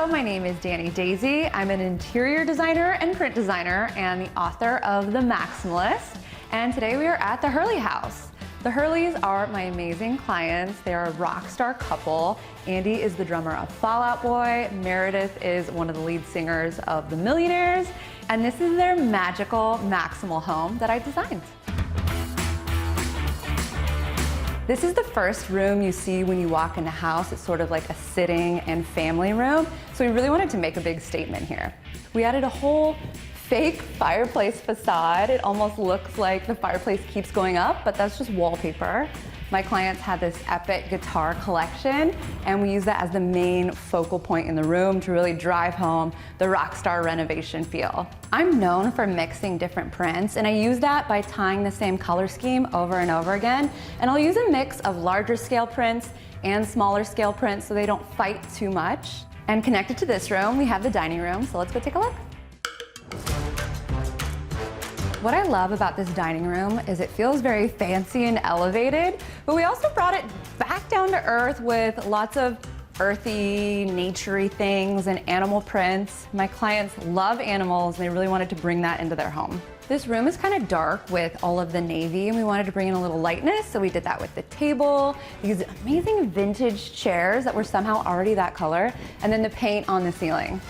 Hello, my name is Dani Dazey. I'm an interior designer and print designer and the author of The Maximalist. And today we are at the Hurley House. The Hurleys are my amazing clients. They are a Rockstar couple. Andy is the drummer of Fall Out Boy. Meredith is one of the lead singers of the Millionaires. And this is their magical maximal home that I designed. This is the first room you see when you walk in the house. It's sort of like a sitting and family room. So we really wanted to make a big statement here. We added a whole fake fireplace facade. It almost looks like the fireplace keeps going up, but that's just wallpaper. My clients had this epic guitar collection, and we use that as the main focal point in the room to really drive home the Rockstar renovation feel. I'm known for mixing different prints, and I use that by tying the same color scheme over and over again. And I'll use a mix of larger scale prints and smaller scale prints so they don't fight too much. And connected to this room, we have the dining room, so let's go take a look. What I love about this dining room is it feels very fancy and elevated, but we also brought it back down to earth with lots of earthy, naturey things and animal prints. My clients love animals and they really wanted to bring that into their home. This room is kind of dark with all of the navy and we wanted to bring in a little lightness, so we did that with the table, these amazing vintage chairs that were somehow already that color, and then the paint on the ceiling.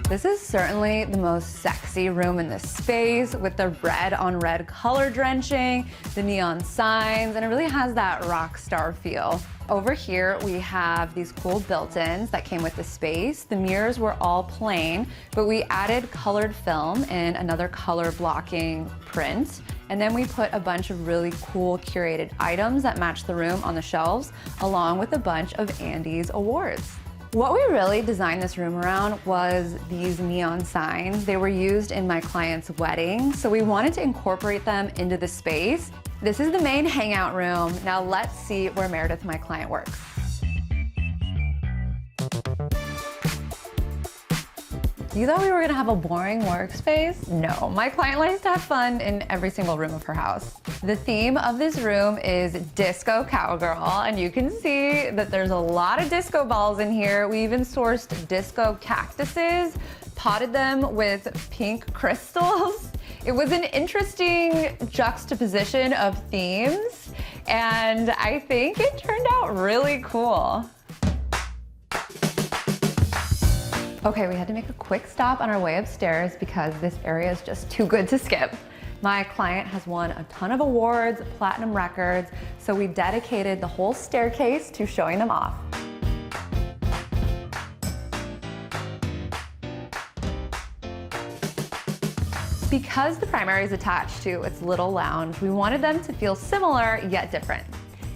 This is certainly the most sexy room in this space with the red on red color drenching, the neon signs, and it really has that rock star feel. Over here, we have these cool built-ins that came with the space. The mirrors were all plain, but we added colored film and another color blocking print. And then we put a bunch of really cool curated items that match the room on the shelves, along with a bunch of Andy's awards. What we really designed this room around was these neon signs. They were used in my client's wedding, so we wanted to incorporate them into the space. This is the main hangout room. Now let's see where Meredith, my client, works. You thought we were gonna have a boring workspace? No, my client likes to have fun in every single room of her house. The theme of this room is disco cowgirl, and you can see that there's a lot of disco balls in here. We even sourced disco cactuses, potted them with pink crystals. It was an interesting juxtaposition of themes, and I think it turned out really cool. Okay, we had to make a quick stop on our way upstairs because this area is just too good to skip. My client has won a ton of awards, platinum records, so we dedicated the whole staircase to showing them off. Because the primary is attached to its little lounge, we wanted them to feel similar yet different.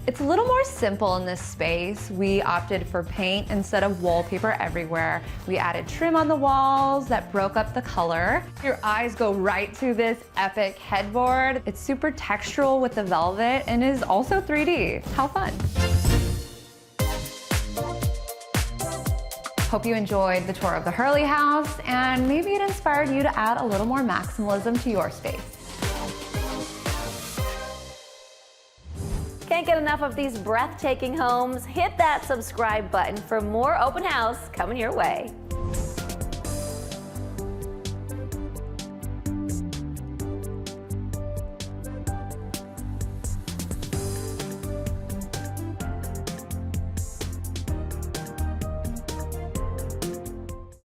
It's a little more simple in this space. We opted for paint instead of wallpaper everywhere. We added trim on the walls that broke up the color. Your eyes go right to this epic headboard. It's super textural with the velvet and is also 3D. How fun. Hope you enjoyed the tour of the Hurley House and maybe it inspired you to add a little more maximalism to your space. Can't get enough of these breathtaking homes? Hit that subscribe button for more open house coming your way.